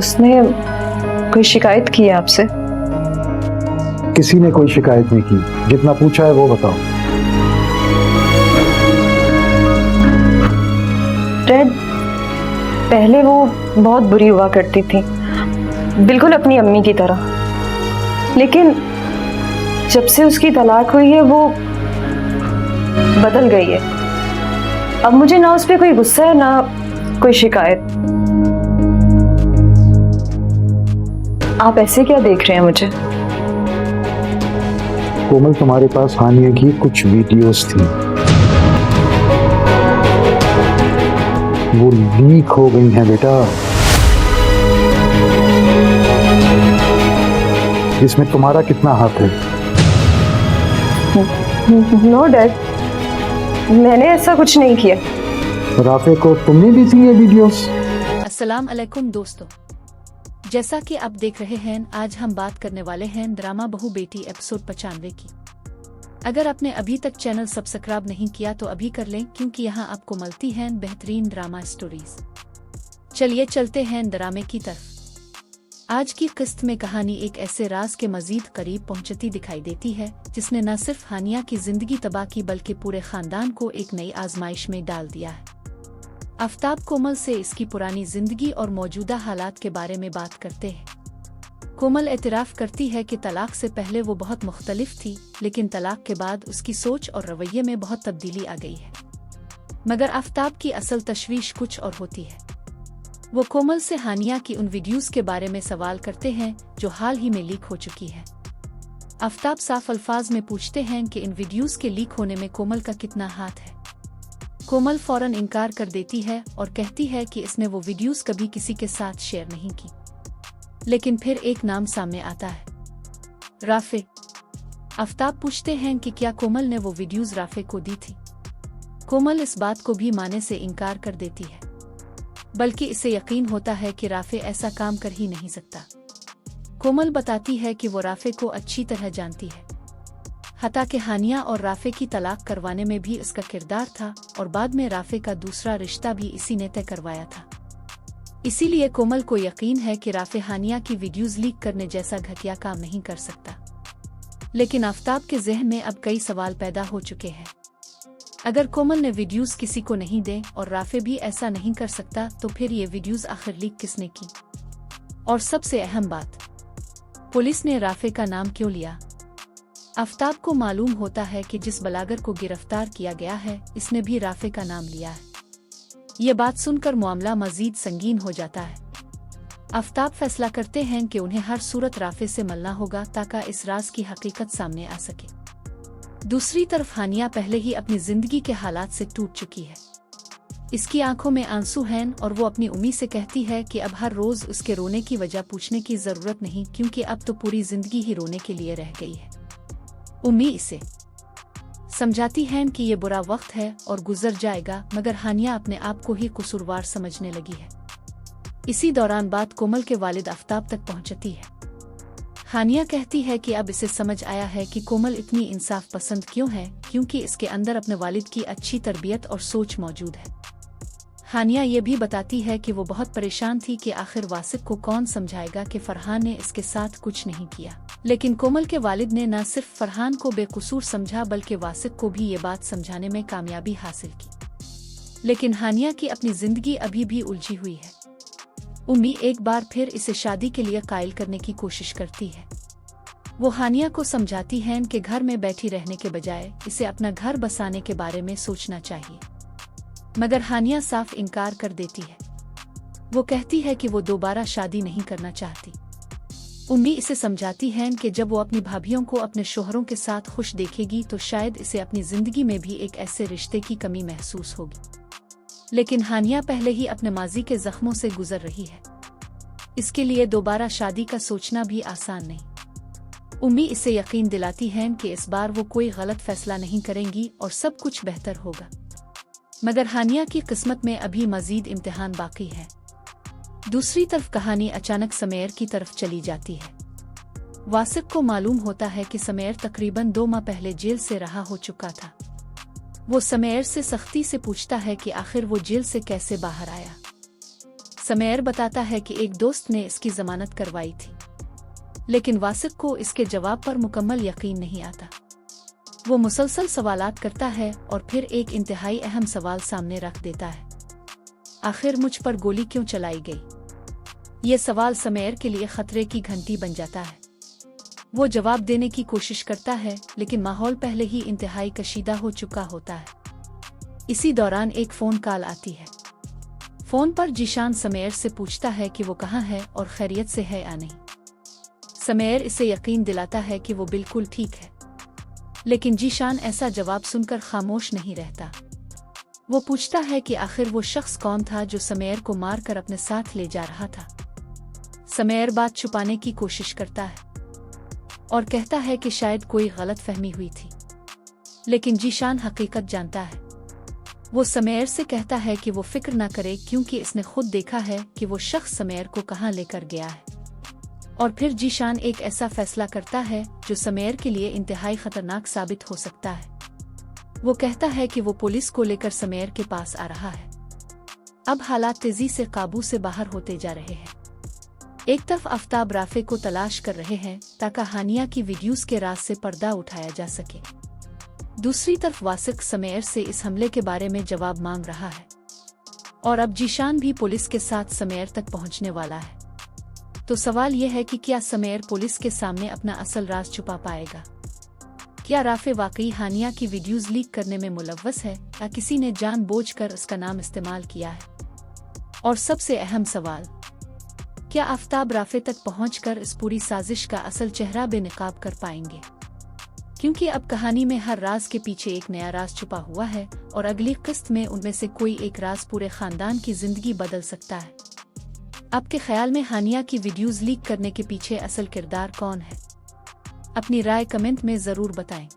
उसने कोई शिकायत की है आपसे? किसी ने कोई शिकायत नहीं की। जितना पूछा है वो बताओ। डैड, पहले वो बहुत बुरी हुआ करती थी, बिल्कुल अपनी अम्मी की तरह। लेकिन जब से उसकी तलाक हुई है वो बदल गई है। अब मुझे ना उस पर कोई गुस्सा है ना कोई शिकायत। आप ऐसे क्या देख रहे हैं मुझे? कोमल, तुम्हारे पास हानिया की कुछ वीडियोस थी, वो लीक हो गई हैं बेटा। इसमें तुम्हारा कितना हाथ है? नो डैड, मैंने ऐसा कुछ नहीं किया। राफे को तुमने दी थी ये वीडियोस? अस्सलाम अलैकुम दोस्तों, जैसा कि आप देख रहे हैं, आज हम बात करने वाले हैं ड्रामा बहू बेटी एपिसोड 95 की। अगर आपने अभी तक चैनल सब्सक्राइब नहीं किया तो अभी कर लें, क्योंकि यहाँ आपको मिलती हैं बेहतरीन ड्रामा स्टोरीज। चलिए चलते हैं ड्रामे की तरफ। आज की किस्त में कहानी एक ऐसे राज के मजीद करीब पहुंचती दिखाई देती है जिसने न सिर्फ हानिया की जिंदगी तबाह की बल्कि पूरे खानदान को एक नई आजमाइश में डाल दिया है। आफ्ताब कोमल से इसकी पुरानी जिंदगी और मौजूदा हालात के बारे में बात करते हैं। कोमल एतराफ़ करती है कि तलाक से पहले वो बहुत मुख्तलिफ थी, लेकिन तलाक के बाद उसकी सोच और रवैये में बहुत तब्दीली आ गई है। मगर आफ्ताब की असल तशवीश कुछ और होती है। वो कोमल से हानिया की उन वीडियोस के बारे में सवाल करते हैं जो हाल ही में लीक हो चुकी है। आफ्ताब साफ अल्फाज में पूछते हैं कि इन वीडियोस के लीक होने में कोमल का कितना हाथ है। कोमल फौरन इनकार कर देती है और कहती है कि इसने वो वीडियोस कभी किसी के साथ शेयर नहीं की। लेकिन फिर एक नाम सामने आता है, राफे। आफ्ताब पूछते हैं कि क्या कोमल ने वो वीडियोस राफे को दी थी। कोमल इस बात को भी मानने से इनकार कर देती है, बल्कि इसे यकीन होता है कि राफे ऐसा काम कर ही नहीं सकता। कोमल बताती है कि वो राफे को अच्छी तरह जानती है, हता कि हानिया और राफे की तलाक करवाने में भी इसका किरदार था और बाद में राफे का दूसरा रिश्ता भी इसी ने तय करवाया था। इसीलिए कोमल को यकीन है कि राफे हानिया की वीडियोस लीक करने जैसा घटिया काम नहीं कर सकता। लेकिन आफ्ताब के ज़हन में अब कई सवाल पैदा हो चुके हैं। अगर कोमल ने वीडियोस किसी को नहीं दे और राफे भी ऐसा नहीं कर सकता, तो फिर ये वीडियोस आखिर लीक किसने की? और सबसे अहम बात, पुलिस ने राफे का नाम क्यों लिया? आफ्ताब को मालूम होता है कि जिस बलागर को गिरफ्तार किया गया है, इसने भी राफे का नाम लिया है। ये बात सुनकर मामला मजीद संगीन हो जाता है। आफ्ताब फैसला करते हैं कि उन्हें हर सूरत राफे से मिलना होगा ताकि इस राज की हकीकत सामने आ सके। दूसरी तरफ हानिया पहले ही अपनी जिंदगी के हालात से टूट चुकी है। इसकी आंखों में आंसू हैं और वो अपनी उम्मी से कहती है कि अब हर रोज उसके रोने की वजह पूछने की जरूरत नहीं, क्योंकि अब तो पूरी जिंदगी ही रोने के लिए रह गई है। उम्मी इसे समझाती हैं कि ये बुरा वक्त है और गुजर जाएगा, मगर हानिया अपने आप को ही कसूरवार समझने लगी है। इसी दौरान बात कोमल के वालिद आफ्ताब तक पहुंचती है। हानिया कहती है कि अब इसे समझ आया है कि कोमल इतनी इंसाफ पसंद क्यों है, क्योंकि इसके अंदर अपने वालिद की अच्छी तरबियत और सोच मौजूद है। हानिया ये भी बताती है कि वो बहुत परेशान थी कि आखिर वासिक को कौन समझाएगा कि फरहान ने इसके साथ कुछ नहीं किया। लेकिन कोमल के वालिद ने न सिर्फ फरहान को बेकसूर समझा बल्कि वासिक को भी ये बात समझाने में कामयाबी हासिल की। लेकिन हानिया की अपनी जिंदगी अभी भी उलझी हुई है। उम्मी एक बार फिर इसे शादी के लिए कायल करने की कोशिश करती है। वो हानिया को समझाती हैं कि घर में बैठी रहने के बजाय इसे अपना घर बसाने के बारे में सोचना चाहिए, मगर हानिया साफ इनकार कर देती है। वो कहती है कि वो दोबारा शादी नहीं करना चाहती। उम्मी इसे समझाती हैं कि जब वो अपनी भाभियों को अपने शोहरों के साथ खुश देखेगी तो शायद इसे अपनी जिंदगी में भी एक ऐसे रिश्ते की कमी महसूस होगी। लेकिन हानिया पहले ही अपने माजी के जख्मों से गुजर रही है, इसके लिए दोबारा शादी का सोचना भी आसान नहीं। उम्मी इसे यकीन दिलाती हैं कि इस बार वो कोई गलत फैसला नहीं करेंगी और सब कुछ बेहतर होगा। मगर हानिया की किस्मत में अभी मजीद इम्तिहान बाकी है। दूसरी तरफ कहानी अचानक समेर की तरफ चली जाती है। वासिक को मालूम होता है कि समेर तकरीबन 2 माह पहले जेल से रहा हो चुका था। वो समेर से सख्ती से पूछता है कि आखिर वो जेल से कैसे बाहर आया। समेर बताता है कि एक दोस्त ने इसकी जमानत करवाई थी, लेकिन वासिक को इसके जवाब पर मुकम्मल यकीन नहीं आता। वो मुसलसल सवालात करता है और फिर एक इंतहाई अहम सवाल सामने रख देता है, आखिर मुझ पर गोली क्यों चलाई गई? ये सवाल समेर के लिए खतरे की घंटी बन जाता है। वो जवाब देने की कोशिश करता है, लेकिन माहौल पहले ही इंतहाई कशीदा हो चुका होता है। इसी दौरान एक फ़ोन कॉल आती है। फ़ोन पर जीशान समेर से पूछता है कि वो कहाँ है और खैरियत से है या नहीं। समेर इसे यकीन दिलाता है कि वो बिल्कुल ठीक है, लेकिन जीशान ऐसा जवाब सुनकर खामोश नहीं रहता। वो पूछता है कि आखिर वो शख्स कौन था जो समेर को मारकर अपने साथ ले जा रहा था। समेर बात छुपाने की कोशिश करता है और कहता है कि शायद कोई गलत फहमी हुई थी, लेकिन जीशान हकीकत जानता है। वो समेर से कहता है कि वो फिक्र ना करे, क्योंकि इसने खुद देखा है कि वो शख्स समेर को कहाँ लेकर गया है। और फिर जीशान एक ऐसा फैसला करता है जो समेर के लिए इंतहाई खतरनाक साबित हो सकता है। वो कहता है कि वो पुलिस को लेकर समेर के पास आ रहा है। अब हालात तेजी से काबू से बाहर होते जा रहे हैं। एक तरफ आफ्ताब राफे को तलाश कर रहे हैं ताकि हानिया की वीडियोस के राज से पर्दा उठाया जा सके। दूसरी तरफ वासिक समेर से इस हमले के बारे में जवाब मांग रहा है और अब जीशान भी पुलिस के साथ समेर तक पहुंचने वाला है। तो सवाल यह है कि क्या समेर पुलिस के सामने अपना असल राज छुपा पाएगा? क्या राफे वाकई हानिया की वीडियोस लीक करने में मुलव्वस है या किसी ने जानबूझकर इसका नाम इस्तेमाल किया है? और सबसे अहम सवाल, क्या आफ्ताब राफे तक पहुंचकर इस पूरी साजिश का असल चेहरा बेनकाब कर पाएंगे? क्योंकि अब कहानी में हर राज के पीछे एक नया राज छुपा हुआ है और अगली किस्त में उनमें से कोई एक राज पूरे खानदान की जिंदगी बदल सकता है। आपके ख्याल में हानिया की वीडियोस लीक करने के पीछे असल किरदार कौन है? अपनी राय कमेंट में जरूर बताएं।